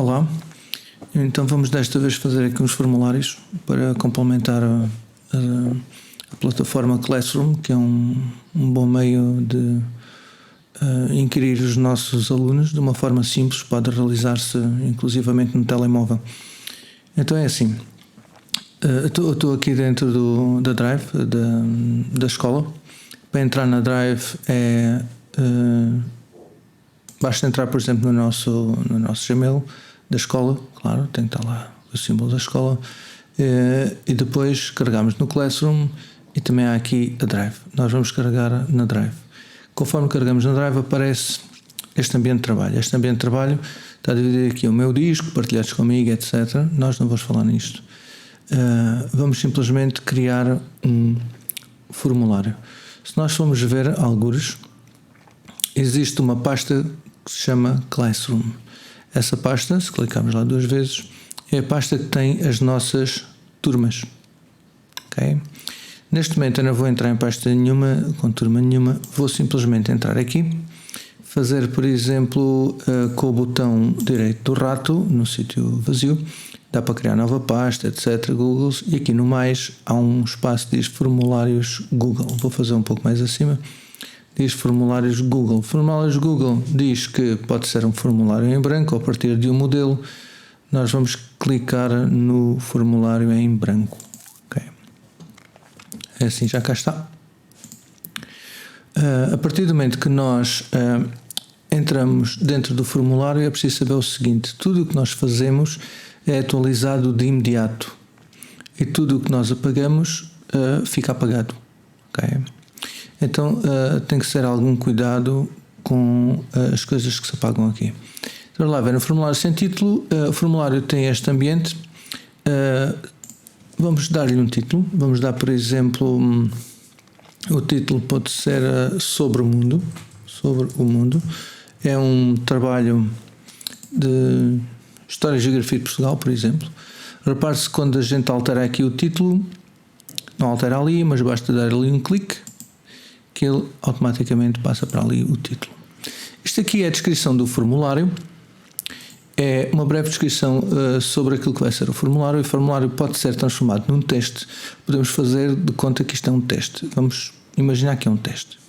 Olá, então vamos desta vez fazer aqui uns formulários para complementar a plataforma Classroom, que é um bom meio de inquirir os nossos alunos de uma forma simples, pode realizar-se inclusivamente no telemóvel. Então é assim, eu estou aqui dentro da Drive da escola. Para entrar na Drive basta entrar, por exemplo, no nosso Gmail da escola, claro, tem que estar lá o símbolo da escola, e depois carregamos no Classroom e também há aqui a Drive. Nós vamos carregar na Drive. Conforme carregamos na Drive aparece este ambiente de trabalho. Este ambiente de trabalho está a dividir aqui o meu disco, partilhados comigo, etc. Nós não vamos falar nisto. Vamos simplesmente criar um formulário. Se nós formos ver algures, existe uma pasta que se chama Classroom. Essa pasta, se clicarmos lá 2 vezes, é a pasta que tem as nossas turmas. Okay? Neste momento eu não vou entrar em pasta nenhuma, com turma nenhuma, vou simplesmente entrar aqui, fazer, por exemplo, com o botão direito do rato, no sítio vazio, dá para criar nova pasta, etc. Google, e aqui no mais há um espaço que diz formulários Google. Vou fazer um pouco mais acima. Diz formulários Google. Formulários Google diz que pode ser um formulário em branco ou a partir de um modelo. Nós vamos clicar no formulário em branco. Okay. É assim, já cá está. A partir do momento que nós entramos dentro do formulário, é preciso saber o seguinte: tudo o que nós fazemos é atualizado de imediato e tudo o que nós apagamos fica apagado. Okay? Então tem que ser algum cuidado com as coisas que se apagam aqui. Vamos lá ver no formulário sem título. O formulário tem este ambiente. Vamos dar-lhe um título. Vamos dar, por exemplo, o título pode ser sobre o mundo. Sobre o mundo. É um trabalho de História e Geografia de Portugal, por exemplo. Repare-se que quando a gente altera aqui o título, não altera ali, mas basta dar ali um clique, que ele automaticamente passa para ali o título. Isto aqui é a descrição do formulário, é uma breve descrição sobre aquilo que vai ser o formulário. O formulário pode ser transformado num teste, podemos fazer de conta que isto é um teste. Vamos imaginar que é um teste.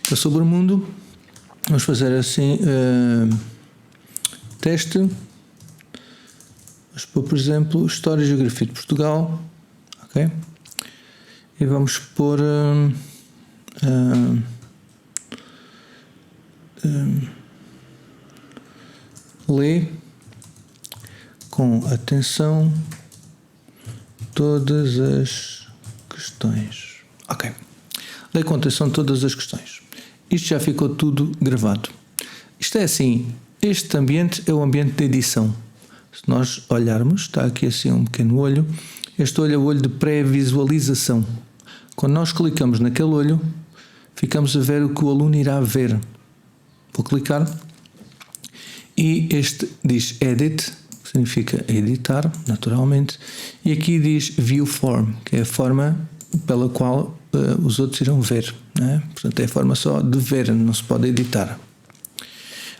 Então, sobre o mundo, vamos fazer assim, teste, vamos pôr, por exemplo, História e Geografia de Portugal, ok? E vamos pôr lê com atenção todas as questões. Ok. Lê com atenção todas as questões. Isto já ficou tudo gravado. Isto é assim, este ambiente é o ambiente de edição. Se nós olharmos, está aqui assim um pequeno olho. Este olho é o olho de pré-visualização. Quando nós clicamos naquele olho, ficamos a ver o que o aluno irá ver. Vou clicar e este diz Edit, que significa editar, naturalmente, e aqui diz View Form, que é a forma pela qual os outros irão ver, né? Portanto é a forma só de ver, não se pode editar.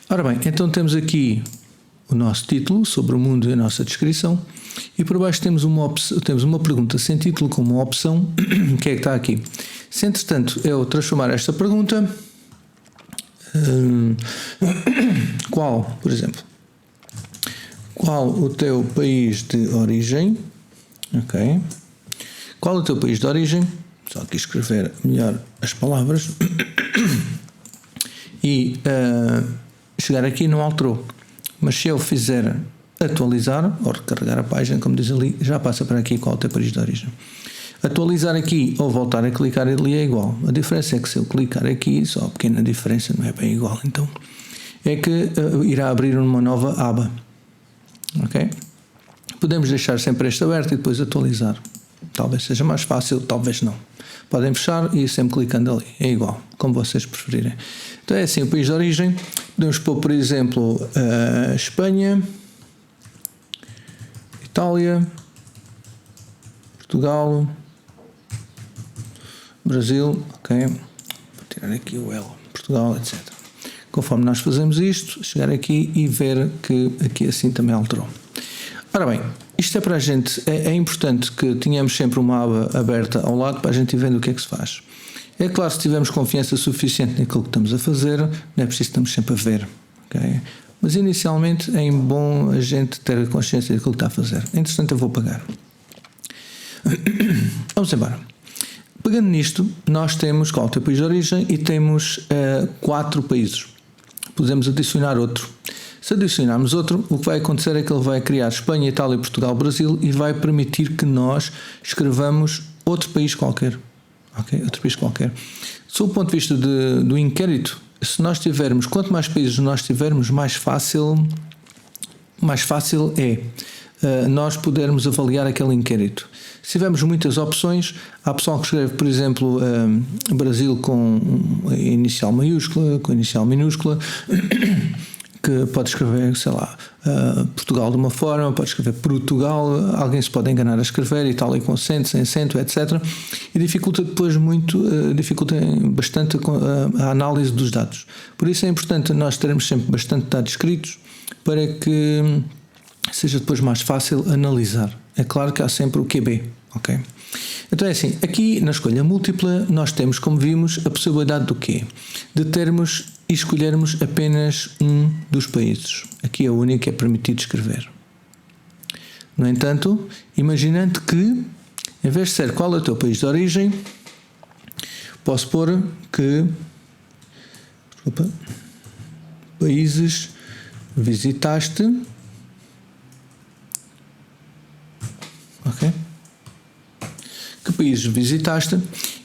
Ora bem, então temos aqui o nosso título sobre o mundo e a nossa descrição, e por baixo temos uma pergunta sem título como uma opção, que é que está aqui. Se entretanto eu transformar esta pergunta, qual, por exemplo, qual o teu país de origem? Ok. Qual o teu país de origem? Só aqui escrever melhor as palavras e chegar aqui não alterou. Mas se eu fizer atualizar ou recarregar a página, como diz ali, já passa para aqui qual é o teu país de origem. Atualizar aqui ou voltar a clicar ali é igual. A diferença é que se eu clicar aqui, só a pequena diferença, não é bem igual. Então é que irá abrir uma nova aba. Ok? Podemos deixar sempre este aberto e depois atualizar. Talvez seja mais fácil, talvez não. Podem fechar e ir sempre clicando ali. É igual, como vocês preferirem. Então é assim, o país de origem. Podemos pôr, por exemplo, Espanha, Itália, Portugal, Brasil, ok. Vou tirar aqui o L, Portugal, etc. Conforme nós fazemos isto, chegar aqui e ver que aqui assim também alterou. Ora bem, isto é para a gente, é importante que tenhamos sempre uma aba aberta ao lado para a gente ir vendo o que é que se faz. É claro, se tivermos confiança suficiente naquilo que estamos a fazer, não é preciso que estamos sempre a ver, ok? Mas inicialmente é bom a gente ter consciência daquilo que está a fazer. Entretanto, eu vou pagar. Vamos embora. Pegando nisto, nós temos qual é o teu país de origem e temos 4 países. Podemos adicionar outro. Se adicionarmos outro, o que vai acontecer é que ele vai criar Espanha, Itália, Portugal, Brasil e vai permitir que nós escrevamos outro país qualquer. Ok? Outro país qualquer. Sob o ponto de vista do inquérito, se nós tivermos, quanto mais países nós tivermos, mais fácil é nós podermos avaliar aquele inquérito. Se tivermos muitas opções, há pessoal que escreve, por exemplo, Brasil com inicial maiúscula, com inicial minúscula, que pode escrever, sei lá, Portugal de uma forma, pode escrever Portugal, alguém se pode enganar a escrever, Itália com acento, sem acento, etc. E dificulta depois dificulta bastante a análise dos dados. Por isso é importante nós termos sempre bastante dados escritos para que seja depois mais fácil analisar. É claro que há sempre o QB, ok? Então é assim, aqui na escolha múltipla nós temos, como vimos, a possibilidade do quê? De termos e escolhermos apenas um dos países. Aqui é o único que é permitido escrever. No entanto, imaginando que, em vez de ser qual é o teu país de origem, posso pôr que países visitaste. Ok? Que países visitaste?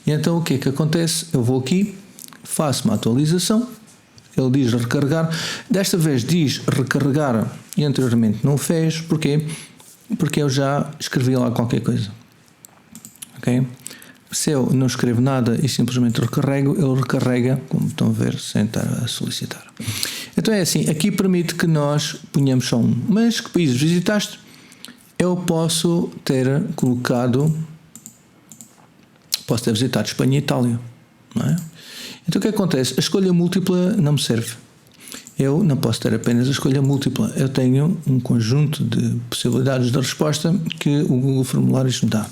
E então o que é que acontece? Eu vou aqui, faço uma atualização, ele diz recarregar, desta vez diz recarregar e anteriormente não o fez, porquê? Porque eu já escrevi lá qualquer coisa. Ok? Se eu não escrevo nada e simplesmente recarrego, ele recarrega, como estão a ver, sem estar a solicitar. Então é assim, aqui permite que nós ponhamos só um. Mas que países visitaste? Eu posso ter colocado, posso ter visitado Espanha e Itália, não é? Então o que acontece? A escolha múltipla não me serve. Eu não posso ter apenas a escolha múltipla. Eu tenho um conjunto de possibilidades de resposta que o Google Formulários me dá.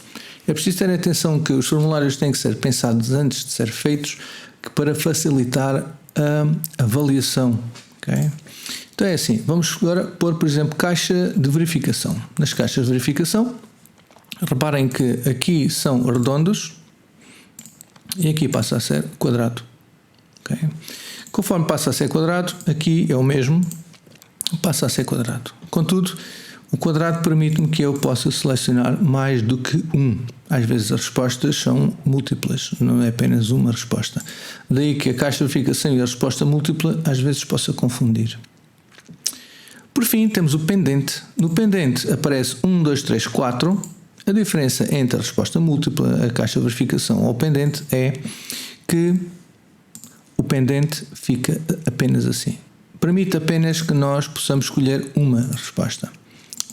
É preciso ter atenção que os formulários têm que ser pensados antes de ser feitos para facilitar a avaliação. Okay? Então é assim, vamos agora pôr, por exemplo, caixa de verificação. Nas caixas de verificação, reparem que aqui são redondos e aqui passa a ser quadrado. Okay? Conforme passa a ser quadrado, aqui é o mesmo, passa a ser quadrado. Contudo, o quadrado permite-me que eu possa selecionar mais do que um. Às vezes as respostas são múltiplas, não é apenas uma resposta. Daí que a caixa de verificação e a resposta múltipla às vezes possa confundir. Por fim, temos o pendente. No pendente aparece 1, 2, 3, 4. A diferença entre a resposta múltipla, a caixa de verificação ou o pendente é que o pendente fica apenas assim. Permite apenas que nós possamos escolher uma resposta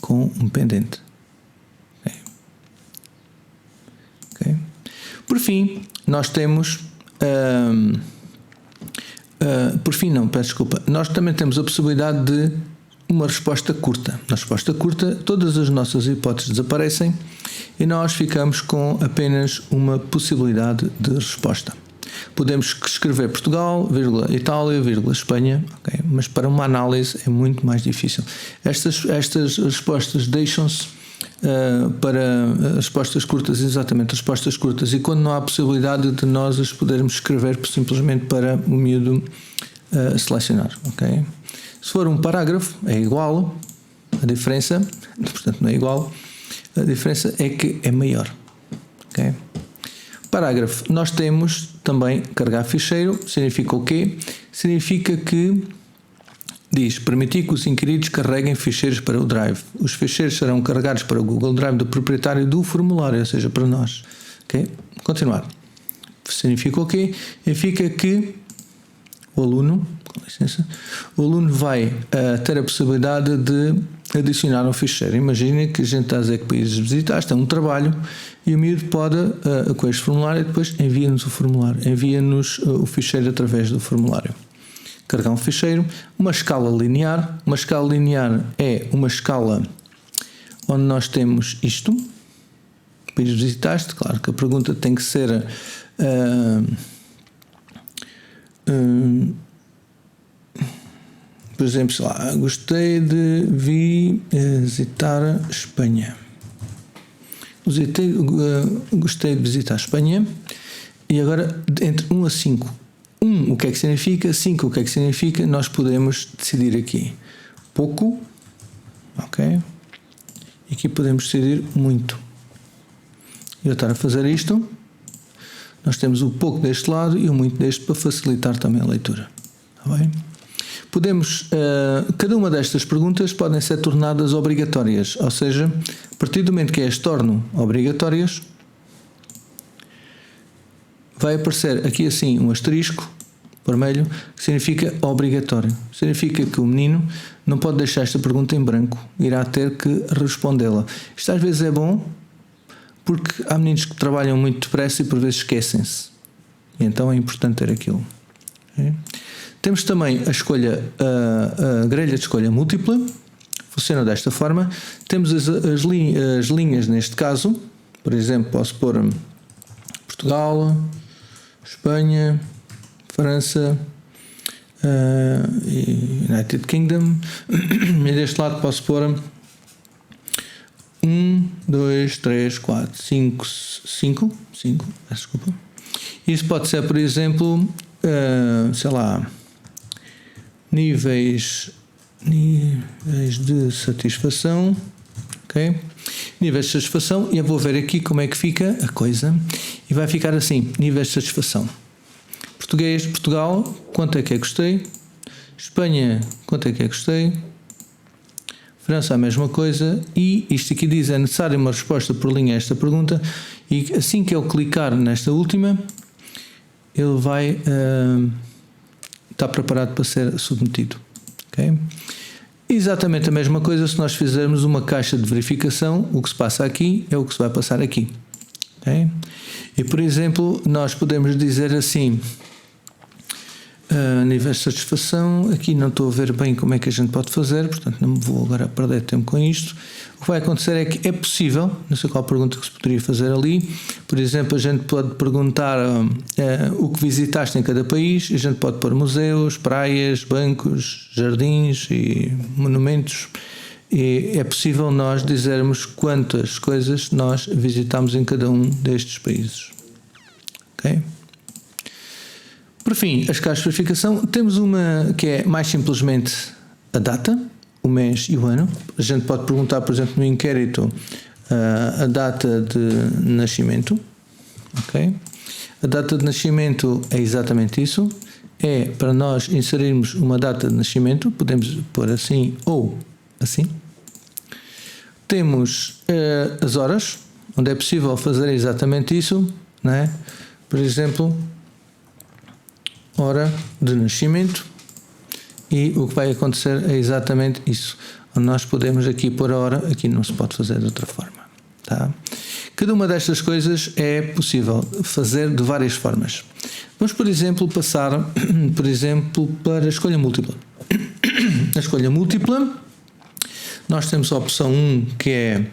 com um pendente. Okay. Por fim, nós temos... Nós também temos a possibilidade de uma resposta curta. Na resposta curta, todas as nossas hipóteses desaparecem e nós ficamos com apenas uma possibilidade de resposta. Podemos escrever Portugal, vírgula, Itália, vírgula, Espanha, okay? Mas para uma análise é muito mais difícil. Estas respostas deixam-se para respostas curtas, exatamente, respostas curtas, e quando não há possibilidade de nós as podermos escrever simplesmente para o miúdo selecionar. Okay? Se for um parágrafo, é igual, a diferença, portanto não é igual, a diferença é que é maior. Okay? Parágrafo, nós temos também carregar ficheiro, significa o quê? Significa que diz permitir que os inquiridos carreguem ficheiros para o Drive. Os ficheiros serão carregados para o Google Drive do proprietário do formulário, ou seja, para nós. Okay? Continuar. Significa o quê? Significa que o aluno, com licença, o aluno vai ter a possibilidade de adicionar um ficheiro. Imagina que a gente está a dizer que países visitaste, é um trabalho, e o miúdo pode, com este formulário, depois envia-nos o formulário, envia-nos o ficheiro através do formulário. carregar um ficheiro. Uma escala linear. Uma escala linear é uma escala onde nós temos isto. País visitaste, claro que a pergunta tem que ser por exemplo, sei lá, gostei de visitar a Espanha. Gostei de visitar a Espanha. E agora, entre 1 a 5. 1, o que é que significa? 5, o que é que significa? Nós podemos decidir aqui. Pouco. Ok? E aqui podemos decidir muito. E eu estar a fazer isto, nós temos o pouco deste lado e o muito deste para facilitar também a leitura. Está bem? Podemos, cada uma destas perguntas podem ser tornadas obrigatórias, ou seja, a partir do momento que as torno obrigatórias, vai aparecer aqui assim um asterisco vermelho, que significa obrigatório. Significa que o menino não pode deixar esta pergunta em branco, irá ter que respondê-la. Isto às vezes é bom, porque há meninos que trabalham muito depressa e por vezes esquecem-se. E então é importante ter aquilo. Okay? Temos também a escolha, a grelha de escolha múltipla. Funciona desta forma. Temos as linhas neste caso. Por exemplo, posso pôr Portugal, Espanha, França, United Kingdom. E deste lado posso pôr 1, 2, 3, 4, 5, desculpa. Isso pode ser, por exemplo, sei lá, níveis de satisfação, ok? Níveis de satisfação, e eu vou ver aqui como é que fica a coisa, e vai ficar assim, níveis de satisfação. Português, Portugal, quanto é que gostei? Espanha, quanto é que gostei? França, a mesma coisa, e isto aqui diz, é necessário uma resposta por linha a esta pergunta, e assim que eu clicar nesta última, ele vai estar preparado para ser submetido. Okay? Exatamente a mesma coisa se nós fizermos uma caixa de verificação, o que se passa aqui é o que se vai passar aqui. Okay? E, por exemplo, nós podemos dizer assim, nível de satisfação, aqui não estou a ver bem como é que a gente pode fazer, portanto não me vou agora perder tempo com isto. O que vai acontecer é que é possível, não sei qual pergunta que se poderia fazer ali, por exemplo, a gente pode perguntar o que visitaste em cada país, a gente pode pôr museus, praias, bancos, jardins e monumentos, e é possível nós dizermos quantas coisas nós visitamos em cada um destes países. Ok? Por fim, as caixas de verificação, temos uma que é mais simplesmente a data, o mês e o ano. A gente pode perguntar, por exemplo, no inquérito, a data de nascimento. Okay? A data de nascimento é exatamente isso. É para nós inserirmos uma data de nascimento, podemos pôr assim ou assim. Temos as horas, onde é possível fazer exatamente isso, não é? Por exemplo, hora de nascimento, e o que vai acontecer é exatamente isso. Nós podemos aqui pôr a hora, aqui não se pode fazer de outra forma. Tá? Cada uma destas coisas é possível fazer de várias formas. Vamos, por exemplo, passar para a escolha múltipla. Na escolha múltipla, nós temos a opção 1, que é,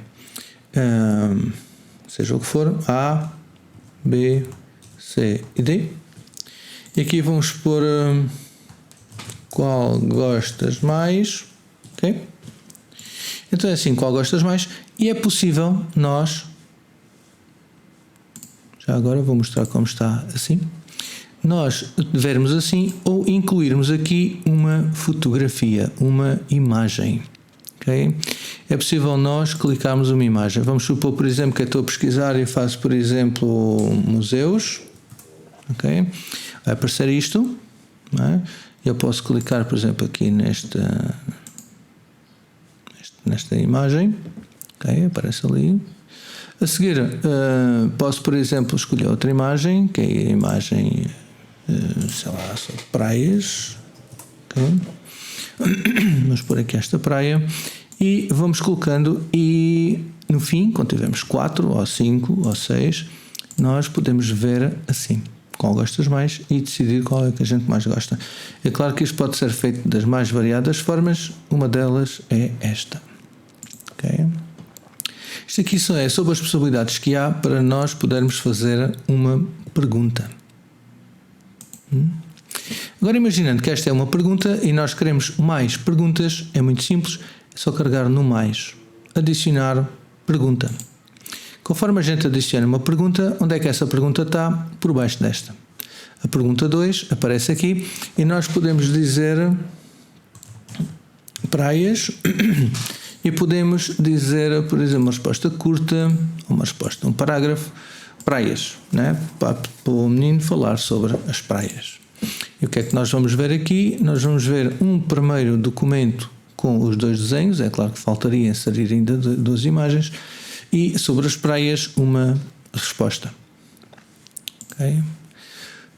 seja o que for, A, B, C e D. E aqui vamos pôr qual gostas mais, ok? Então é assim, qual gostas mais, e é possível nós, já agora vou mostrar como está assim, nós vermos assim ou incluirmos aqui uma fotografia, uma imagem, ok? É possível nós clicarmos uma imagem. Vamos supor, por exemplo, que eu estou a pesquisar e faço, por exemplo, museus, ok? Vai aparecer isto, não é? Eu posso clicar, por exemplo, aqui nesta imagem, ok? Aparece ali. A seguir, posso, por exemplo, escolher outra imagem, que é a imagem, sei lá, sobre praias, ok? Vamos pôr aqui esta praia e vamos colocando, e no fim, quando tivermos 4 ou 5 ou 6, nós podemos ver assim. qual gostas mais e decidir qual é que a gente mais gosta. É claro que isto pode ser feito das mais variadas formas, uma delas é esta. Okay? Isto aqui só é sobre as possibilidades que há para nós podermos fazer uma pergunta. Agora imaginando que esta é uma pergunta e nós queremos mais perguntas, é muito simples, é só carregar no mais, adicionar pergunta. Conforme a gente adiciona uma pergunta, onde é que essa pergunta está? Por baixo desta. A pergunta 2 aparece aqui e nós podemos dizer praias e podemos dizer, por exemplo, uma resposta curta, uma resposta, um parágrafo, praias, né? Para o menino falar sobre as praias. E o que é que nós vamos ver aqui? Nós vamos ver um primeiro documento com os 2 desenhos, é claro que faltaria inserir ainda 2 imagens, e sobre as praias uma resposta. Okay?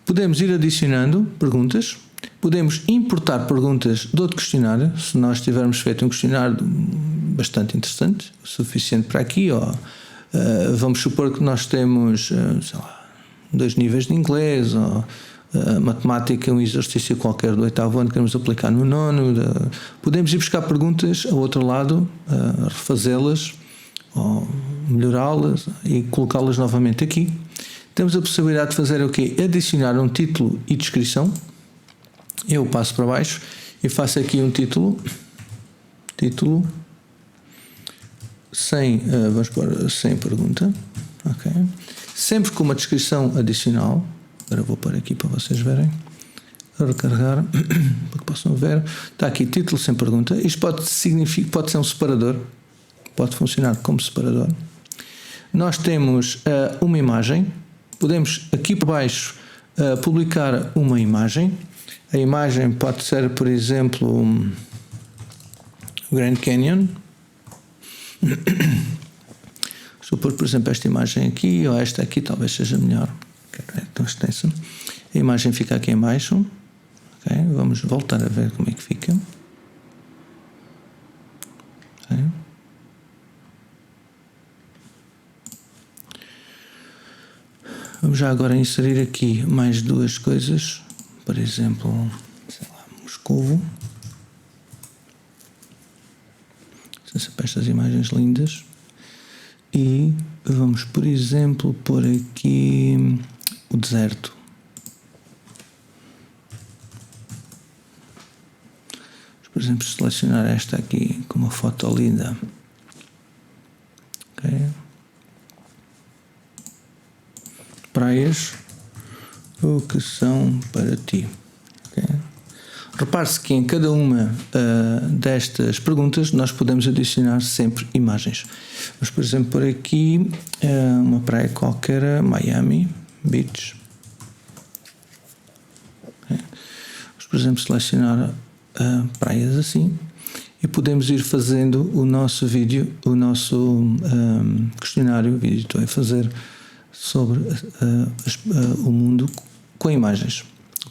Podemos ir adicionando perguntas, podemos importar perguntas de outro questionário, se nós tivermos feito um questionário bastante interessante, o suficiente para aqui, ou vamos supor que nós temos, sei lá, 2 níveis de inglês, ou matemática, um exercício qualquer do 8º ano que queremos aplicar no 9º, podemos ir buscar perguntas ao outro lado, refazê-las, ou melhorá-las e colocá-las novamente aqui. Temos a possibilidade de fazer o quê? Adicionar um título e descrição. Eu passo para baixo e faço aqui um título sem, vamos pôr sem pergunta, ok? Sempre com uma descrição adicional. Agora vou pôr aqui para vocês verem, recarregar, para que possam ver. Está aqui título sem pergunta. Isto pode ser um separador, pode funcionar como separador. Nós temos uma imagem, podemos aqui por baixo publicar uma imagem. A imagem pode ser, por exemplo, o Grand Canyon. Estou a pôr, por exemplo, esta imagem aqui, ou esta aqui, talvez seja melhor. É tão extensa. A imagem fica aqui em baixo. Okay? Vamos voltar a ver como é que fica. Okay? Vamos já agora inserir aqui mais 2 coisas. Por exemplo, sei lá, Moscovo. São estas imagens lindas. E vamos, por exemplo, pôr aqui o deserto. Vamos, por exemplo, selecionar esta aqui com uma foto linda. Okay. Praias, o que são para ti. Okay. Repare-se que em cada uma destas perguntas nós podemos adicionar sempre imagens. Vamos, por exemplo, por aqui uma praia qualquer, Miami Beach. Okay. Vamos, por exemplo, selecionar praias assim e podemos ir fazendo o nosso vídeo, o nosso questionário, o vídeo que estou a fazer sobre o mundo com imagens.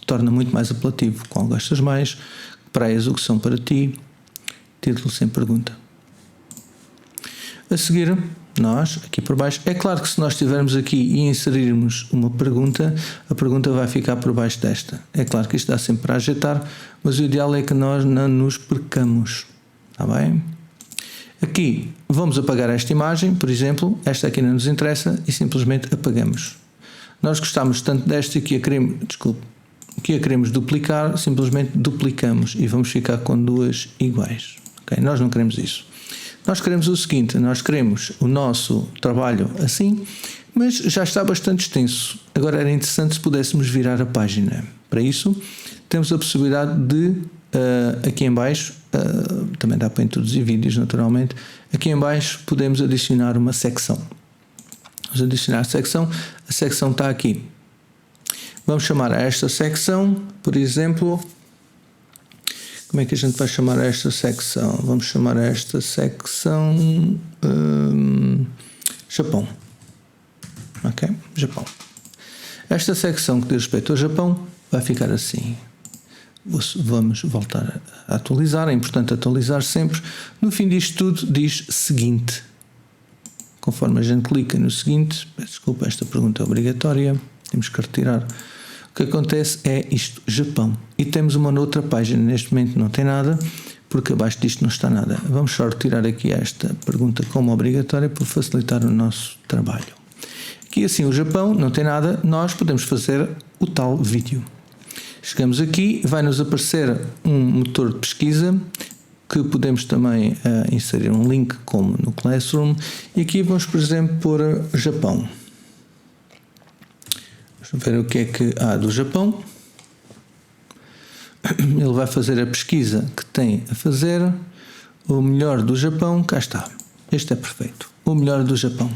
Torna muito mais apelativo. Qual gostas mais? Praias, o que são para ti? Título sem pergunta. A seguir, nós, aqui por baixo, é claro que se nós estivermos aqui e inserirmos uma pergunta, a pergunta vai ficar por baixo desta. É claro que isto dá sempre para ajeitar, mas o ideal é que nós não nos percamos. Está bem? Aqui vamos apagar esta imagem, por exemplo, esta aqui não nos interessa e simplesmente apagamos. Nós gostamos tanto desta que a queremos duplicar, simplesmente duplicamos e vamos ficar com 2 iguais. Okay? Nós não queremos isso. Nós queremos o seguinte, nós queremos o nosso trabalho assim, mas já está bastante extenso. Agora era interessante se pudéssemos virar a página. Para isso, temos a possibilidade de, aqui em baixo, também dá para introduzir vídeos naturalmente, aqui em baixo podemos adicionar uma secção. Vamos adicionar a secção está aqui. Vamos chamar a esta secção, por exemplo, como é que a gente vai chamar a esta secção? Vamos chamar a esta secção Japão. Ok? Japão. Esta secção que diz respeito ao Japão vai ficar assim. Vamos voltar a atualizar, é importante atualizar sempre. No fim disto tudo diz seguinte. Conforme a gente clica no seguinte, desculpa, esta pergunta é obrigatória, temos que retirar que acontece é isto, Japão. E temos uma outra página, neste momento não tem nada, porque abaixo disto não está nada. Vamos só retirar aqui esta pergunta como obrigatória para facilitar o nosso trabalho. Aqui assim o Japão não tem nada, nós podemos fazer o tal vídeo. Chegamos aqui, vai-nos aparecer um motor de pesquisa, que podemos também inserir um link como no Classroom, e aqui vamos, por exemplo, pôr Japão. Vamos ver o que é que há do Japão. Ele vai fazer a pesquisa que tem a fazer. O melhor do Japão, cá está. Este é perfeito. O melhor do Japão.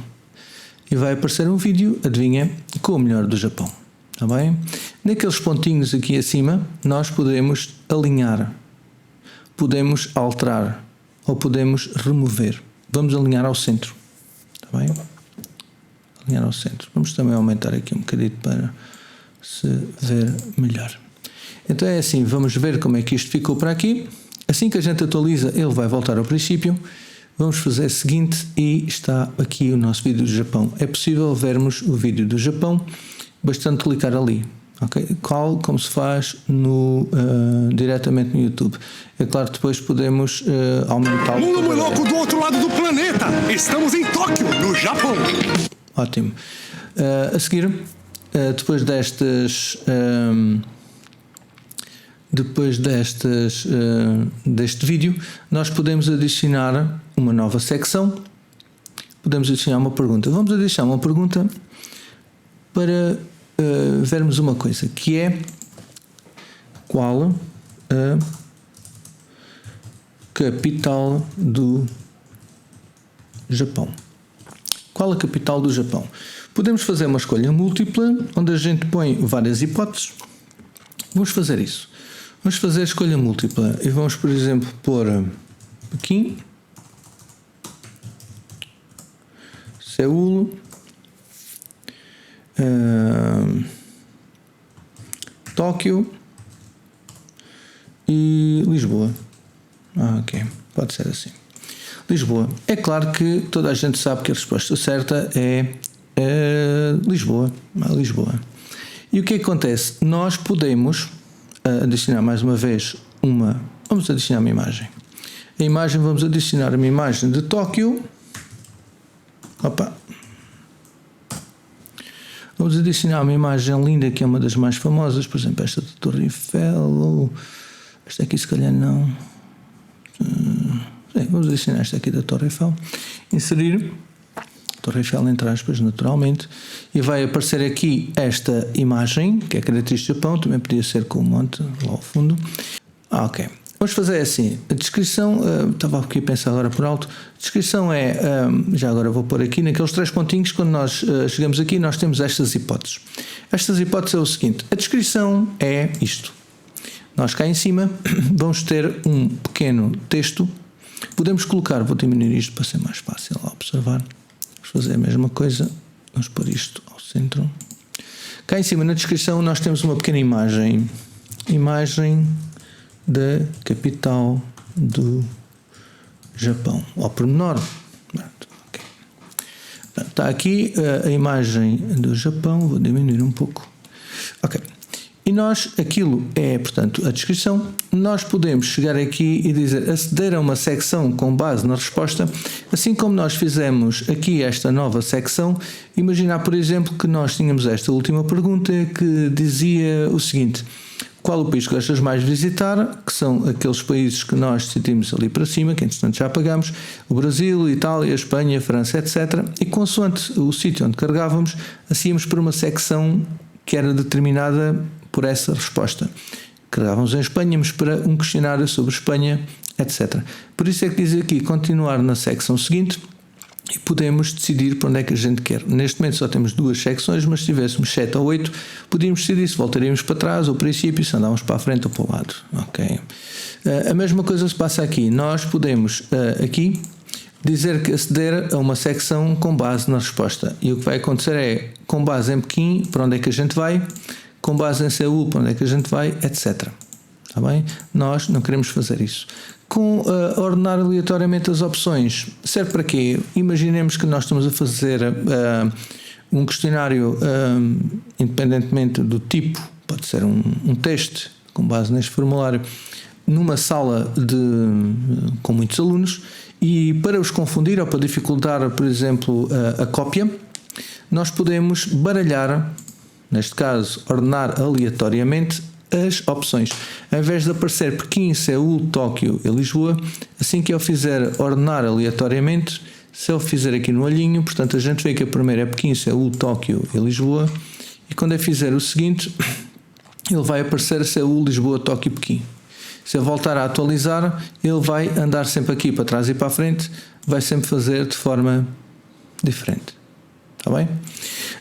E vai aparecer um vídeo, adivinha, com o melhor do Japão. Está bem? Naqueles pontinhos aqui acima, nós podemos alinhar, podemos alterar ou podemos remover. Vamos alinhar ao centro. Está bem? Alinhar ao centro. Vamos também aumentar aqui um bocadinho para se ver melhor. Então é assim, vamos ver como é que isto ficou para aqui. Assim que a gente atualiza, ele vai voltar ao princípio. Vamos fazer o seguinte, e está aqui o nosso vídeo do Japão. É possível vermos o vídeo do Japão, bastante clicar ali. Okay? Como se faz diretamente no YouTube. É claro que depois podemos aumentar o mundo muito louco do outro lado do planeta. Estamos em Tóquio, no Japão. Ótimo. A seguir, depois deste vídeo, nós podemos adicionar uma nova secção. Podemos adicionar uma pergunta. Vamos adicionar uma pergunta para vermos uma coisa, que é qual a capital do Japão? Qual a capital do Japão? Podemos fazer uma escolha múltipla, onde a gente põe várias hipóteses. Vamos fazer isso. Vamos fazer a escolha múltipla e vamos, por exemplo, pôr Pequim, Seul, Tóquio e Lisboa. Ok, pode ser assim. Lisboa. É claro que toda a gente sabe que a resposta certa é Lisboa. Lisboa. E o que acontece? Nós podemos adicionar mais uma vez vamos adicionar uma imagem. A imagem, vamos adicionar uma imagem de Tóquio. Opa! Vamos adicionar uma imagem linda, que é uma das mais famosas, por exemplo, esta de Torre Eiffel. Esta aqui se calhar não. Vamos adicionar esta aqui da Torre Eiffel. Inserir Torre Eiffel entre aspas, naturalmente, e vai aparecer aqui esta imagem, que é característica do Japão, também podia ser com o monte lá ao fundo. Ok. Vamos fazer assim, a descrição, estava aqui a pensar agora por alto, a descrição é, já agora vou pôr aqui, naqueles 3 pontinhos, quando nós chegamos aqui, nós temos estas hipóteses. Estas hipóteses é o seguinte, a descrição é isto. Nós cá em cima vamos ter um pequeno texto, podemos colocar, vou diminuir isto para ser mais fácil a observar, vamos fazer a mesma coisa, vamos pôr isto ao centro. Cá em cima na descrição nós temos uma pequena imagem da capital do Japão, ao pormenor. Okay. Está aqui a imagem do Japão, vou diminuir um pouco. Ok. E nós, aquilo é, portanto, a descrição. Nós podemos chegar aqui e dizer aceder a uma secção com base na resposta, assim como nós fizemos aqui esta nova secção. Imaginar, por exemplo, que nós tínhamos esta última pergunta que dizia o seguinte: qual o país que gostas mais de visitar? Que são aqueles países que nós decidimos ali para cima, que entretanto já pagamos: o Brasil, Itália, Espanha, França, etc. E consoante o sítio onde carregávamos, assim íamos para uma secção que era determinada por essa resposta. Carregávamos em Espanha, íamos para um questionário sobre Espanha, etc. Por isso é que diz aqui continuar na secção seguinte e podemos decidir para onde é que a gente quer. Neste momento só temos 2 secções, mas se tivéssemos 7 ou 8, podíamos decidir se voltaríamos para trás ou princípio, se andávamos para a frente ou para o lado. Okay. A mesma coisa se passa aqui. Nós podemos aqui dizer que aceder a uma secção com base na resposta. E o que vai acontecer é, com base em Pequim, para onde é que a gente vai, com base em Seul, para onde é que a gente vai, etc. Está bem? Nós não queremos fazer isso. Com ordenar aleatoriamente as opções, serve para quê? Imaginemos que nós estamos a fazer um questionário, independentemente do tipo, pode ser um teste com base neste formulário, numa sala com muitos alunos, e para os confundir ou para dificultar, por exemplo, a cópia, nós podemos baralhar, neste caso, ordenar aleatoriamente as opções. Ao invés de aparecer Pequim, Seul, Tóquio e Lisboa, assim que eu fizer ordenar aleatoriamente, se eu fizer aqui no olhinho, portanto a gente vê que a primeira é Pequim, Seul, Tóquio e Lisboa, e quando eu fizer o seguinte, ele vai aparecer Seul, Lisboa, Tóquio e Pequim. Se eu voltar a atualizar, ele vai andar sempre aqui para trás e para a frente, vai sempre fazer de forma diferente. Está bem?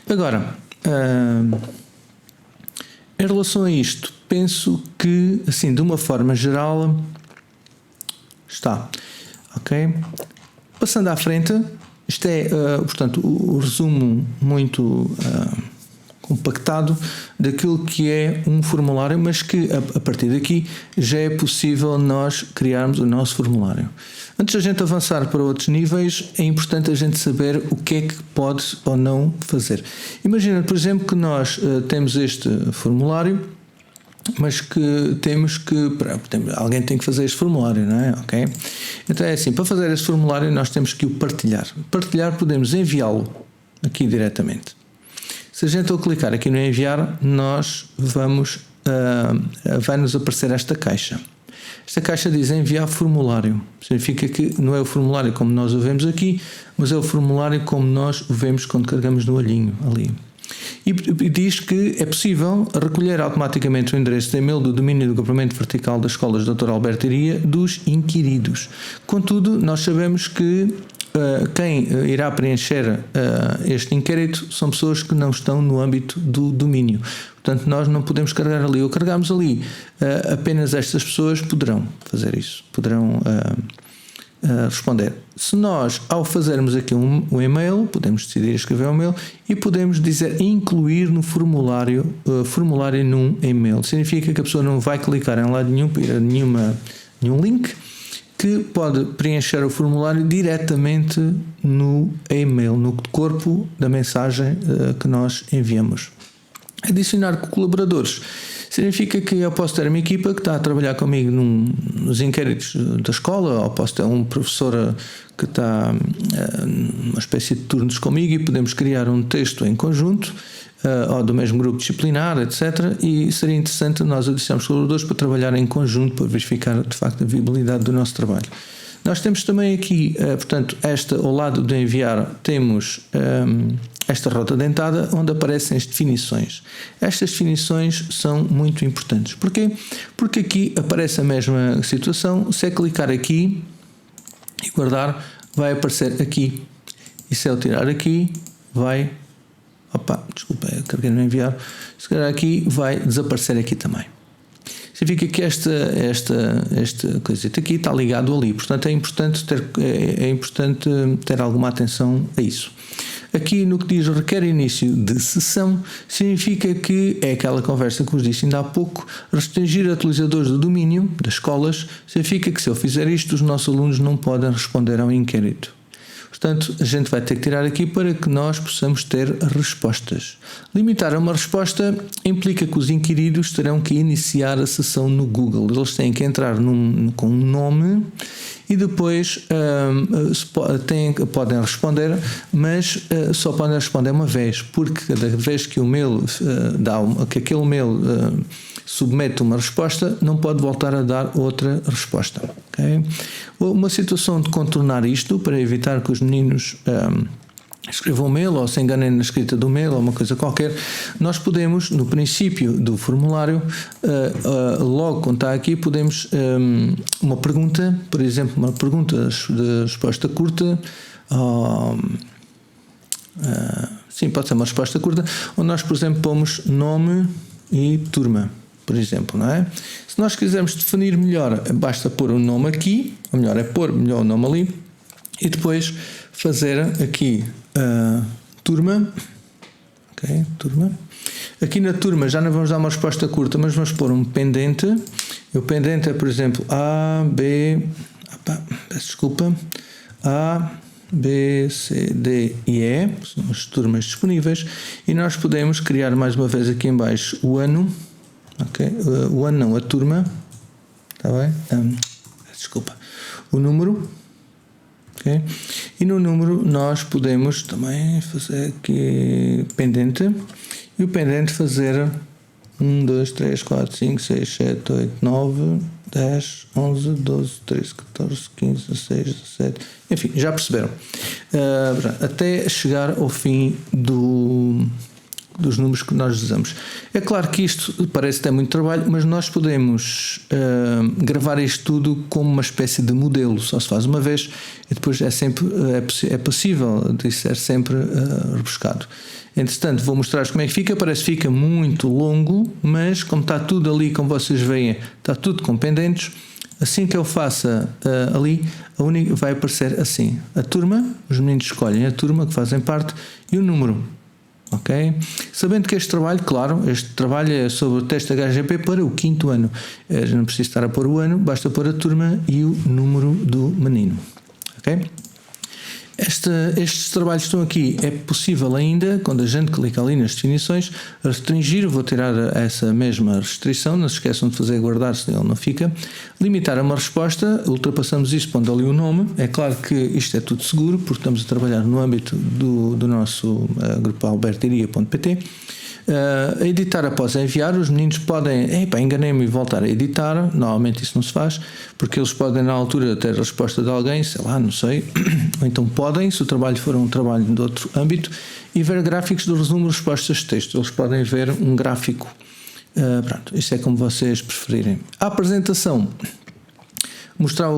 Agora, em relação a isto, penso que, assim, de uma forma geral, está. Ok? Passando à frente, isto é, portanto, o resumo muito compactado daquilo que é um formulário, mas que a partir daqui já é possível nós criarmos o nosso formulário. Antes da gente avançar para outros níveis, é importante a gente saber o que é que pode ou não fazer. Imagina, por exemplo, que nós temos este formulário, mas que alguém tem que fazer este formulário, não é? Ok? Então é assim, para fazer este formulário nós temos que o partilhar. Partilhar, podemos enviá-lo aqui diretamente. Se a gente ao clicar aqui no enviar, nós vai-nos aparecer esta caixa. Esta caixa diz enviar formulário. Significa que não é o formulário como nós o vemos aqui, mas é o formulário como nós o vemos quando carregamos no olhinho ali. E diz que é possível recolher automaticamente o endereço de e-mail do domínio do agrupamento vertical das escolas Dr. Alberto Iria dos inquiridos. Contudo, nós sabemos que quem irá preencher este inquérito são pessoas que não estão no âmbito do domínio. Portanto, nós não podemos carregar ali ou carregamos ali. Apenas estas pessoas poderão fazer isso, poderão responder. Se nós, ao fazermos aqui um e-mail, podemos decidir escrever um e-mail e podemos dizer incluir no formulário num e-mail. Significa que a pessoa não vai clicar em lado nenhum para ir a nenhum link, que pode preencher o formulário diretamente no e-mail, no corpo da mensagem que nós enviamos. Adicionar colaboradores significa que eu posso ter uma equipa que está a trabalhar comigo nos inquéritos da escola, ou posso ter um professor que está numa espécie de turnos comigo e podemos criar um texto em conjunto, ou do mesmo grupo disciplinar, etc. E seria interessante nós adicionarmos colaboradores para trabalhar em conjunto, para verificar de facto a viabilidade do nosso trabalho. Nós temos também aqui, portanto, ao lado do enviar, temos esta rota dentada, onde aparecem as definições. Estas definições são muito importantes. Porquê? Porque aqui aparece a mesma situação. Se é clicar aqui e guardar, vai aparecer aqui. E se eu tirar aqui, vai... desculpa, eu carreguei no enviar. Se calhar aqui, vai desaparecer aqui também. Significa que esta coisita aqui está ligado ali. Portanto, é importante ter alguma atenção a isso. Aqui no que diz requer início de sessão, significa que é aquela conversa que vos disse ainda há pouco. Restringir utilizadores do domínio das escolas significa que se eu fizer isto, os nossos alunos não podem responder ao inquérito. Portanto, a gente vai ter que tirar aqui para que nós possamos ter respostas. Limitar a uma resposta implica que os inquiridos terão que iniciar a sessão no Google. Eles têm que entrar com um nome e depois podem responder, mas só podem responder uma vez, porque cada vez que o mail que aquele mail submete uma resposta, não pode voltar a dar outra resposta. Okay? Uma situação de contornar isto, para evitar que os meninos escrevam um mail ou se enganem na escrita do mail ou uma coisa qualquer, nós podemos, no princípio do formulário, logo quando está aqui, podemos uma pergunta, por exemplo, uma pergunta de resposta curta, sim, pode ser uma resposta curta, onde nós, por exemplo, pomos nome e turma, por exemplo, não é? Se nós quisermos definir melhor, basta pôr o nome aqui, ou melhor, é pôr melhor o nome ali, e depois fazer aqui turma, ok, turma. Aqui na turma já não vamos dar uma resposta curta, mas vamos pôr um pendente. E o pendente é, por exemplo, A, B, C, D e E, são as turmas disponíveis, e nós podemos criar mais uma vez aqui em baixo o ano, ok? O ano não, a turma, está bem? Desculpa, o número, ok? E no número nós podemos também fazer aqui pendente, e o pendente fazer 1, 2, 3, 4, 5, 6, 7, 8, 9, 10, 11, 12, 13, 14, 15, 16, 17, enfim, já perceberam. Até chegar ao fim dos números que nós usamos. É claro que isto parece ter muito trabalho, mas nós podemos gravar isto tudo como uma espécie de modelo. Só se faz uma vez e depois é possível de ser sempre rebuscado. Entretanto, vou mostrar-vos como é que fica. Parece que fica muito longo, mas como está tudo ali, como vocês veem, está tudo com pendentes. Assim que eu faça ali, vai aparecer assim: a turma, os meninos escolhem a turma que fazem parte e o número. Ok? Sabendo que este trabalho é sobre o teste HGP para o 5º ano. Não preciso estar a pôr o ano, basta pôr a turma e o número do menino. Ok? Estes trabalhos estão aqui. É possível ainda, quando a gente clica ali nas definições, restringir. Vou tirar essa mesma restrição, não se esqueçam de fazer guardar, senão ele não fica. Limitar a uma resposta, ultrapassamos isso pondo ali o nome. É claro que isto é tudo seguro, porque estamos a trabalhar no âmbito do nosso grupo albertiria.pt. Editar após enviar, os meninos podem enganei-me e voltar a editar. Normalmente isso não se faz, porque eles podem na altura ter a resposta de alguém, sei lá, não sei, ou então podem, se o trabalho for um trabalho de outro âmbito, e ver gráficos do resumo de respostas de texto. Eles podem ver um gráfico. Pronto, isso é como vocês preferirem. A apresentação, mostrar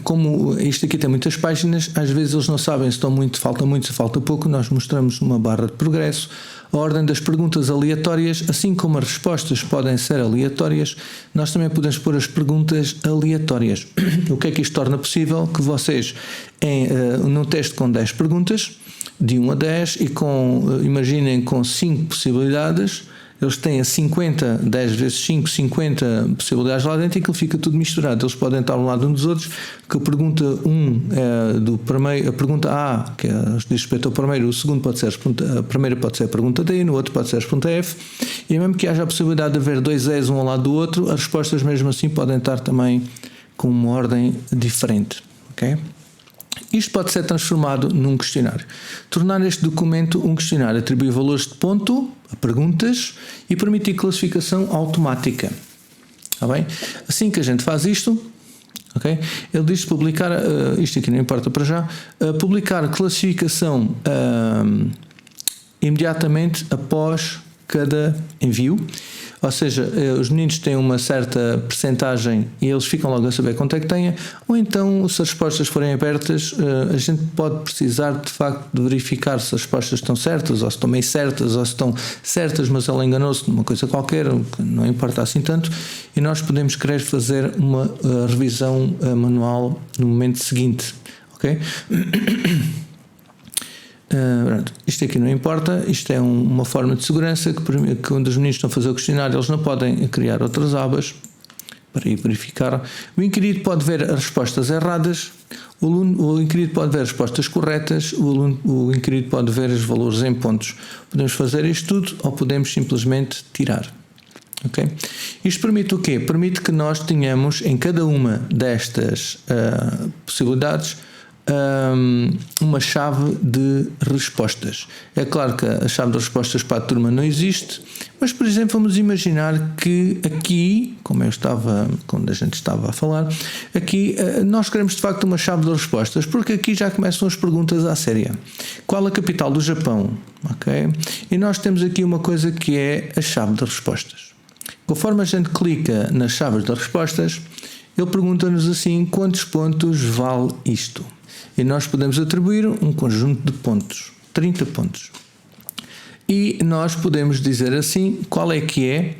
como isto aqui tem muitas páginas, às vezes eles não sabem se falta muito, se falta pouco. Nós mostramos uma barra de progresso, a ordem das perguntas aleatórias, assim como as respostas podem ser aleatórias, nós também podemos pôr as perguntas aleatórias. O que é que isto torna possível? Que vocês, num teste com 10 perguntas, de 1 a 10, e imaginem com 5 possibilidades, eles têm a 50, 10 vezes 5, 50 possibilidades lá dentro, e aquilo fica tudo misturado. Eles podem estar ao lado uns dos outros, que a pergunta 1 é do primeiro, a pergunta A, que diz respeito ao primeiro, o segundo pode ser a primeira pode ser a pergunta D, no outro pode ser a pergunta F, e mesmo que haja a possibilidade de haver 2 E's um ao lado do outro, as respostas mesmo assim podem estar também com uma ordem diferente. Ok? Isto pode ser transformado num questionário. Tornar este documento um questionário, atribuir valores de ponto a perguntas e permitir classificação automática. Está bem? Assim que a gente faz isto, okay, ele diz publicar, isto aqui não importa para já, publicar a classificação imediatamente após cada envio. Ou seja, os meninos têm uma certa percentagem e eles ficam logo a saber quanto é que têm, ou então, se as respostas forem abertas, a gente pode precisar de facto de verificar se as respostas estão certas, ou se estão meio certas, ou se estão certas, mas ela enganou-se numa coisa qualquer, não importa assim tanto, e nós podemos querer fazer uma revisão manual no momento seguinte, ok? Isto aqui não importa, isto é uma forma de segurança que quando os meninos estão a fazer o questionário, eles não podem criar outras abas para ir verificar. O inquirido pode ver as respostas erradas, o inquirido pode ver as respostas corretas, o inquirido pode ver os valores em pontos. Podemos fazer isto tudo ou podemos simplesmente tirar. Okay? Isto permite o quê? Permite que nós tenhamos em cada uma destas possibilidades uma chave de respostas. É claro que a chave de respostas para a turma não existe, mas por exemplo vamos imaginar que aqui, quando a gente estava a falar, aqui nós queremos de facto uma chave de respostas, porque aqui já começam as perguntas à séria. Qual a capital do Japão? Okay? E nós temos aqui uma coisa que é a chave de respostas. Conforme a gente clica nas chaves de respostas, ele pergunta-nos assim: quantos pontos vale isto? E nós podemos atribuir um conjunto de pontos, 30 pontos. E nós podemos dizer assim, qual é que é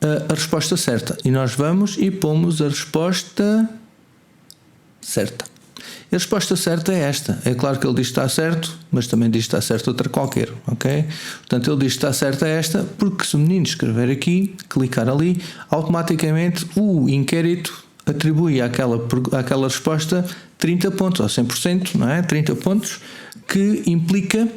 a resposta certa. E nós vamos e pomos a resposta certa. A resposta certa é esta. É claro que ele diz que está certo, mas também diz que está certo outra qualquer, ok? Portanto, ele diz que está certa esta, porque se o menino escrever aqui, clicar ali, automaticamente o inquérito atribui àquela resposta 30 pontos, ou 100%, não é? 30 pontos, que implica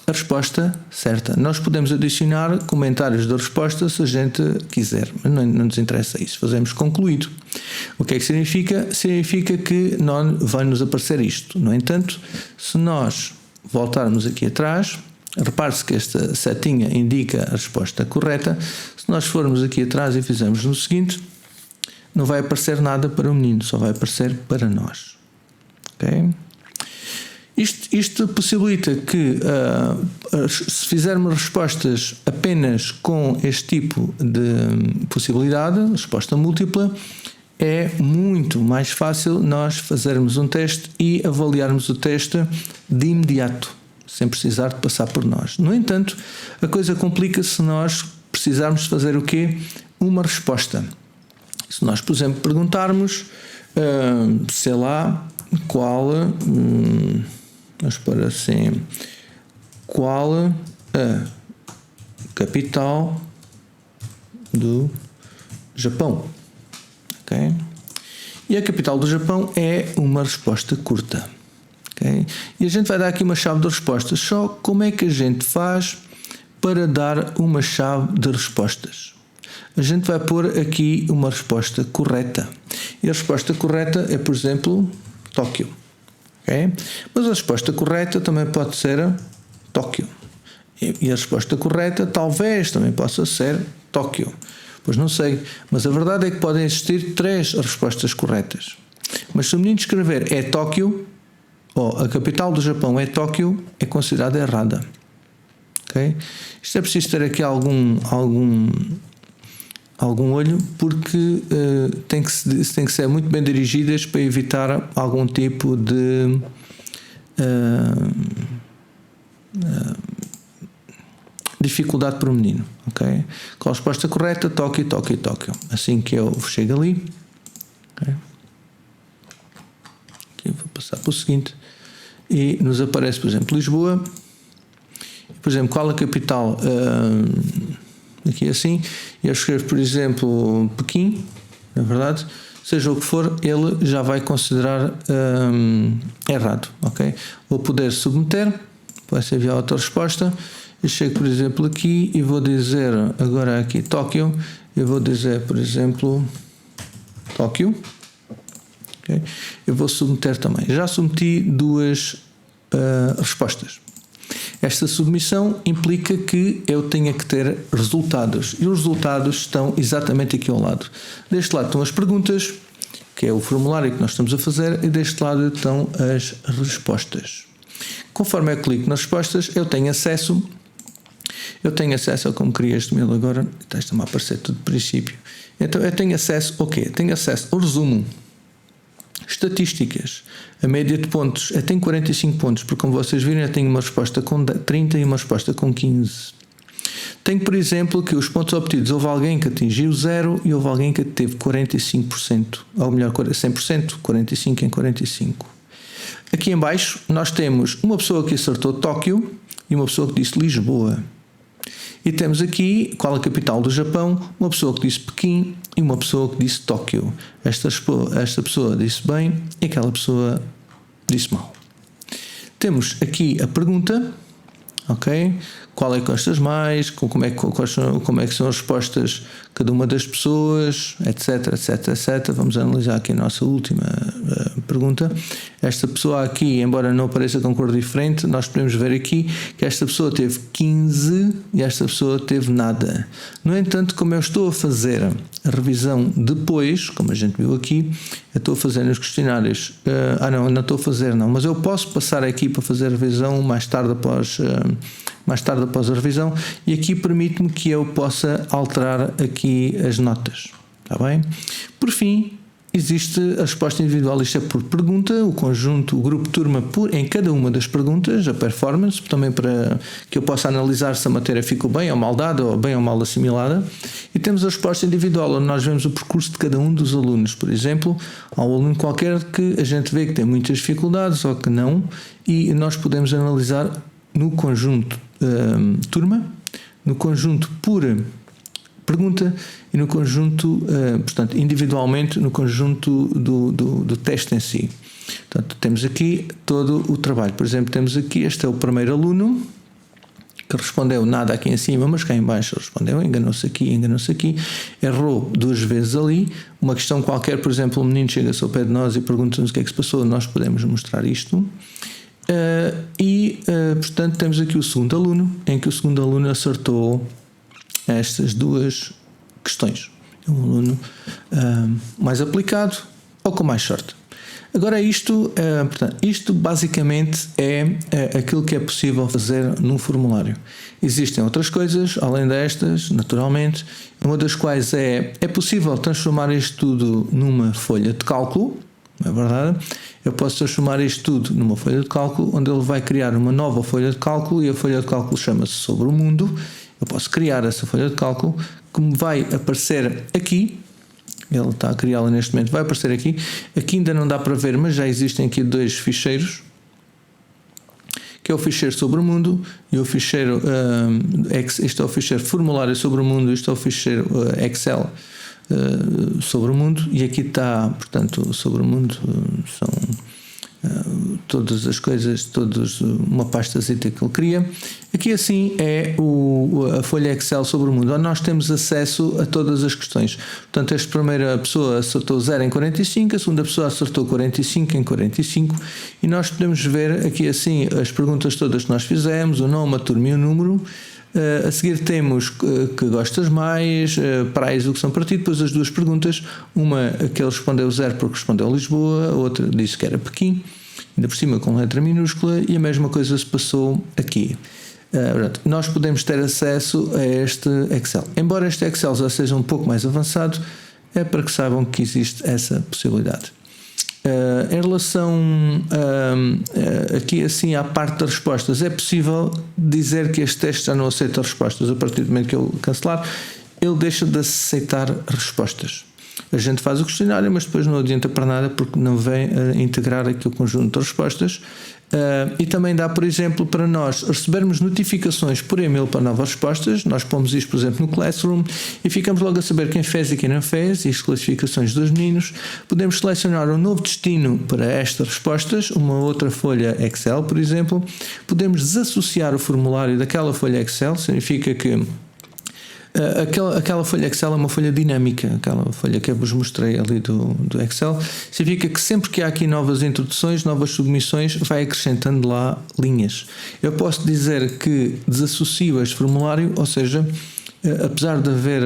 a resposta certa. Nós podemos adicionar comentários da resposta se a gente quiser, mas não nos interessa isso. Fazemos concluído. O que é que significa? Significa que não vai nos aparecer isto. No entanto, se nós voltarmos aqui atrás, repare-se que esta setinha indica a resposta correta. Se nós formos aqui atrás e fizermos no seguinte, não vai aparecer nada para o menino, só vai aparecer para nós. Ok? Isto possibilita que, se fizermos respostas apenas com este tipo de possibilidade, resposta múltipla, é muito mais fácil nós fazermos um teste e avaliarmos o teste de imediato, sem precisar de passar por nós. No entanto, a coisa complica-se se nós precisarmos fazer o quê? Uma resposta. Se nós, por exemplo, perguntarmos, sei lá, qual... Vamos pôr assim, qual a capital do Japão? Okay? E a capital do Japão é uma resposta curta. Okay? E a gente vai dar aqui uma chave de respostas. Só como é que a gente faz para dar uma chave de respostas? A gente vai pôr aqui uma resposta correta. E a resposta correta é, por exemplo, Tóquio. Okay? Mas a resposta correta também pode ser Tóquio. E a resposta correta talvez também possa ser Tóquio. Pois não sei. Mas a verdade é que podem existir 3 respostas corretas. Mas se o menino escrever é Tóquio, ou a capital do Japão é Tóquio, é considerada errada. Okay? Isto é preciso ter aqui algum olho, porque tem que ser muito bem dirigidas para evitar algum tipo de dificuldade para o menino. Okay? Com a resposta correta, Tóquio, Tóquio, Tóquio. Assim que eu chego ali, okay? Aqui vou passar para o seguinte, e nos aparece, por exemplo, Lisboa. Por exemplo, qual a capital? Aqui assim, e eu escrevo, por exemplo, Pequim, na verdade, seja o que for, ele já vai considerar errado, ok? Vou poder submeter, vai-se enviar outra resposta, eu chego, por exemplo, aqui e vou dizer, agora aqui Tóquio, eu vou dizer, por exemplo, Tóquio, okay? Eu vou submeter também. Já submeti 2 respostas. Esta submissão implica que eu tenha que ter resultados, e os resultados estão exatamente aqui ao lado. Deste lado estão as perguntas, que é o formulário que nós estamos a fazer, e deste lado estão as respostas. Conforme eu clico nas respostas, eu tenho acesso a como queria este mail agora, está-me a aparecer tudo de princípio. Então eu tenho acesso ao quê? Tenho acesso ao resumo, estatísticas, a média de pontos. Eu tenho 45 pontos, porque como vocês viram, eu tenho uma resposta com 30 e uma resposta com 15. Tenho, por exemplo, que os pontos obtidos, houve alguém que atingiu 0 e houve alguém que teve 45%, ou melhor, 100%, 45 em 45. Aqui em baixo nós temos uma pessoa que acertou Tóquio e uma pessoa que disse Lisboa. E temos aqui qual a capital do Japão, uma pessoa que disse Pequim e uma pessoa que disse Tóquio. Esta pessoa disse bem e aquela pessoa disse mal. Temos aqui a pergunta, ok? Qual é que gostas mais, como é que são as respostas cada uma das pessoas, etc, etc, etc. Vamos analisar aqui a nossa última pergunta. Esta pessoa aqui, embora não apareça com cor diferente, nós podemos ver aqui que esta pessoa teve 15 e esta pessoa teve nada. No entanto, como eu estou a fazer a revisão depois, como a gente viu aqui, eu estou a fazer nos questionários, não estou a fazer não, mas eu posso passar aqui para fazer a revisão mais tarde após a revisão, e aqui permite-me que eu possa alterar aqui as notas, está bem? Por fim, existe a resposta individual, isto é por pergunta, o conjunto, o grupo turma em cada uma das perguntas, a performance, também para que eu possa analisar se a matéria ficou bem ou mal dada, ou bem ou mal assimilada. E temos a resposta individual, onde nós vemos o percurso de cada um dos alunos. Por exemplo, há um aluno qualquer que a gente vê que tem muitas dificuldades ou que não, e nós podemos analisar no conjunto turma, no conjunto por pergunta e no conjunto, portanto, individualmente no conjunto do teste em si. Portanto, temos aqui todo o trabalho. Por exemplo, temos aqui, este é o primeiro aluno, que respondeu nada aqui em cima, mas cá em baixo respondeu, enganou-se aqui, errou 2 vezes ali. Uma questão qualquer, por exemplo, um menino chega-se ao pé de nós e pergunta-nos o que é que se passou, nós podemos mostrar isto. Portanto, temos aqui o segundo aluno, em que o segundo aluno acertou estas 2 questões. É um aluno mais aplicado ou com mais sorte. Agora portanto, isto basicamente é aquilo que é possível fazer num formulário. Existem outras coisas, além destas, naturalmente, uma das quais é possível transformar isto tudo numa folha de cálculo, não é verdade? Eu posso transformar isto tudo numa folha de cálculo, onde ele vai criar uma nova folha de cálculo, e a folha de cálculo chama-se Sobre o Mundo. Eu posso criar essa folha de cálculo, que me vai aparecer aqui. Ele está a criá-la neste momento, vai aparecer aqui. Aqui ainda não dá para ver, mas já existem aqui 2 ficheiros, que é o ficheiro Sobre o Mundo e o ficheiro este é o ficheiro Formulário Sobre o Mundo, este é o ficheiro Excel Sobre o Mundo, e aqui está, portanto, Sobre o Mundo são todas as coisas, todos uma pastazita que ele cria. Aqui assim é a folha Excel Sobre o Mundo, onde nós temos acesso a todas as questões. Portanto, esta primeira pessoa acertou 0 em 45, a segunda pessoa acertou 45 em 45, e nós podemos ver aqui assim as perguntas todas que nós fizemos, o nome, a turma e o número. A seguir temos que gostas mais, para a educação para ti, depois as 2 perguntas, uma que ele respondeu 0 porque respondeu Lisboa, a outra disse que era Pequim, ainda por cima com letra minúscula, e a mesma coisa se passou aqui. Nós podemos ter acesso a este Excel. Embora este Excel já seja um pouco mais avançado, é para que saibam que existe essa possibilidade. Em relação aqui assim à parte das respostas, é possível dizer que este teste já não aceita respostas. A partir do momento que ele cancelar, ele deixa de aceitar respostas. A gente faz o questionário, mas depois não adianta para nada, porque não vem a integrar aqui o conjunto de respostas. E também dá, por exemplo, para nós recebermos notificações por e-mail para novas respostas. Nós pomos isto, por exemplo, no Classroom, e ficamos logo a saber quem fez e quem não fez, e as classificações dos meninos. Podemos selecionar um novo destino para estas respostas, uma outra folha Excel, por exemplo. Podemos desassociar o formulário daquela folha Excel, significa que aquela folha Excel é uma folha dinâmica, aquela folha que eu vos mostrei ali do Excel. Significa que sempre que há aqui novas introduções, novas submissões, vai acrescentando lá linhas. Eu posso dizer que desassocio este formulário, ou seja, apesar de haver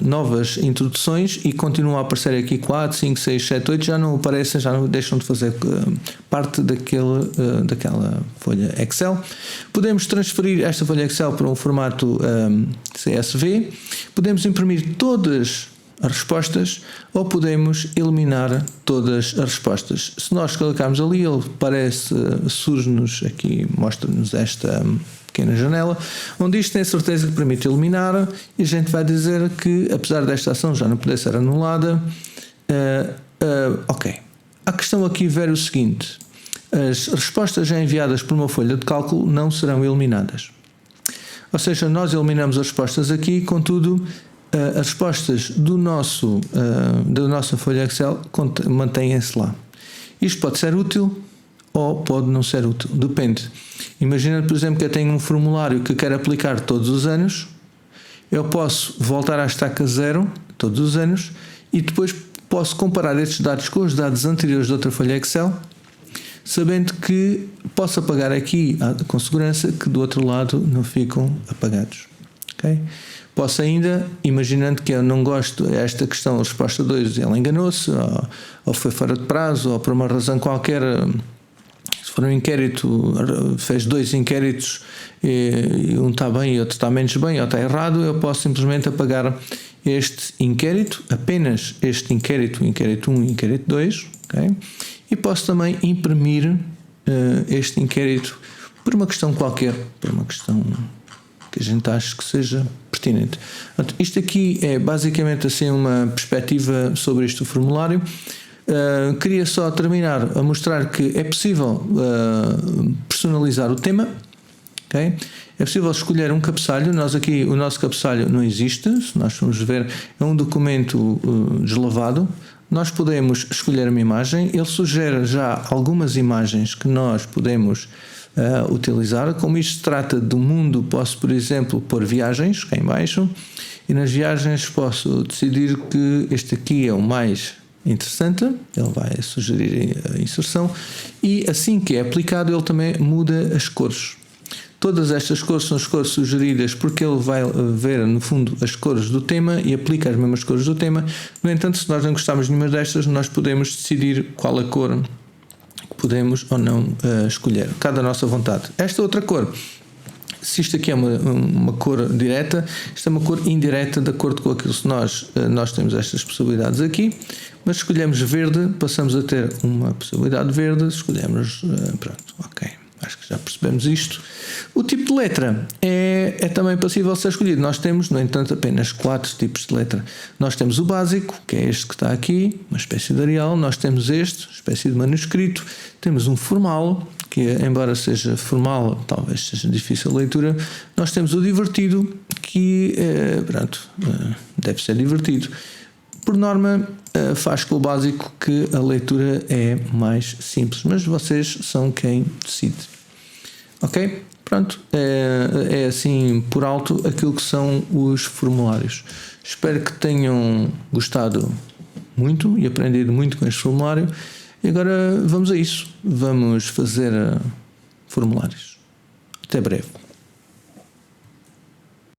novas introduções e continuam a aparecer aqui 4, 5, 6, 7, 8, já não aparecem, já não deixam de fazer parte daquela folha Excel. Podemos transferir esta folha Excel para um formato CSV, podemos imprimir todas as respostas ou podemos eliminar todas as respostas. Se nós clicarmos ali, ele surge-nos aqui, mostra-nos esta pequena janela, onde isto tem certeza que permite eliminar, e a gente vai dizer que, apesar desta ação já não poder ser anulada, ok. A questão aqui ver o seguinte: as respostas já enviadas por uma folha de cálculo não serão eliminadas. Ou seja, nós eliminamos as respostas aqui, contudo, as respostas da nossa folha Excel mantêm-se lá. Isto pode ser útil ou pode não ser útil, depende. Imagina, por exemplo, que eu tenho um formulário que quero aplicar todos os anos. Eu posso voltar à estaca 0 todos os anos e depois posso comparar estes dados com os dados anteriores de outra folha Excel, sabendo que posso apagar aqui com segurança, que do outro lado não ficam apagados. Okay? Posso ainda, imaginando que eu não gosto desta questão, a resposta 2, ela enganou-se, ou foi fora de prazo, ou por uma razão qualquer. Se for um inquérito, fez 2 inquéritos e um está bem e outro está menos bem ou está errado, eu posso simplesmente apagar este inquérito, apenas este inquérito, inquérito 1 e inquérito 2, okay? E posso também imprimir este inquérito por uma questão qualquer, por uma questão que a gente acha que seja pertinente. Portanto, isto aqui é basicamente assim uma perspectiva sobre este formulário. Queria só terminar a mostrar que é possível personalizar o tema, okay? É possível escolher um cabeçalho. Nós aqui, o nosso cabeçalho não existe, se nós formos ver, é um documento deslavado. Nós podemos escolher uma imagem, ele sugere já algumas imagens que nós podemos utilizar. Como isto se trata do mundo, posso, por exemplo, pôr viagens cá em baixo, e nas viagens posso decidir que este aqui é o mais interessante, ele vai sugerir a inserção, e assim que é aplicado ele também muda as cores. Todas estas cores são as cores sugeridas porque ele vai ver no fundo as cores do tema e aplica as mesmas cores do tema. No entanto, se nós não gostarmos de nenhuma destas, nós podemos decidir qual a cor que podemos ou não escolher, cada nossa vontade. Esta outra cor, se isto aqui é uma cor direta, isto é uma cor indireta de acordo com aquilo. Se nós temos estas possibilidades aqui, mas escolhemos verde, passamos a ter uma possibilidade verde, escolhemos, pronto, ok, acho que já percebemos isto. O tipo de letra é também possível ser escolhido. Nós temos, no entanto, apenas 4 tipos de letra. Nós temos o básico, que é este que está aqui, uma espécie de Arial. Nós temos este, espécie de manuscrito. Temos um formal, que embora seja formal, talvez seja difícil a leitura. Nós temos o divertido, que deve ser divertido. Por norma, faz com o básico que a leitura é mais simples, mas vocês são quem decide. Ok? Pronto, é assim por alto aquilo que são os formulários. Espero que tenham gostado muito e aprendido muito com este formulário. E agora vamos a isso. Vamos fazer formulários. Até breve.